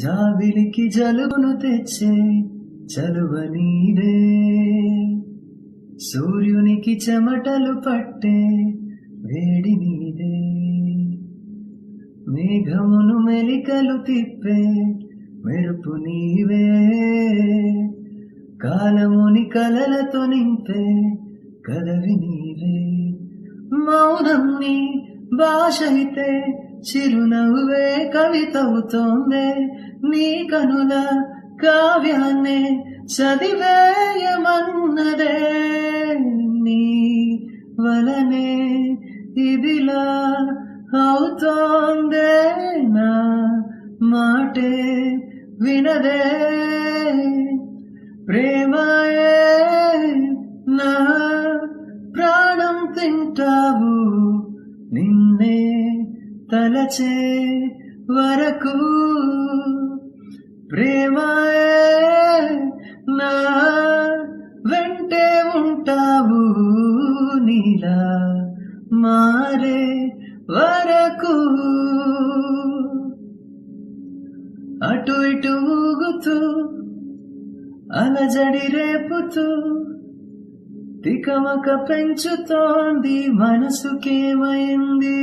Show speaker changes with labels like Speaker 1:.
Speaker 1: జాబిలికి జలుబును తెచ్చే చలువ నీవే, సూర్యునికి చెమటలు పట్టే వేడి నీవే, మేఘమును మెలికలు తిప్పే మెరుపు నీవే, కాలముని కలలతో నింపే కలవి నీవే. మౌనం నీ భాష అయితే చిరునవ్వే కవితవుతోందే, నీ కనుల కావ్యాన్నే చదివేయమన్నదే, నీ వలనే ఇదిలా అవుతోందే, నా మాటే వినదే, ప్రేమయే నా ప్రాణం తింటావు నిన్నే తలచే వరకు, ప్రేమయే నా వెంటే ఉంటావు నీలా మారే వరకు. అటు ఇటు ఊగుతూ అలజడి రేపుతూ తికమక పెంచుతోంది మనసుకేమైంది.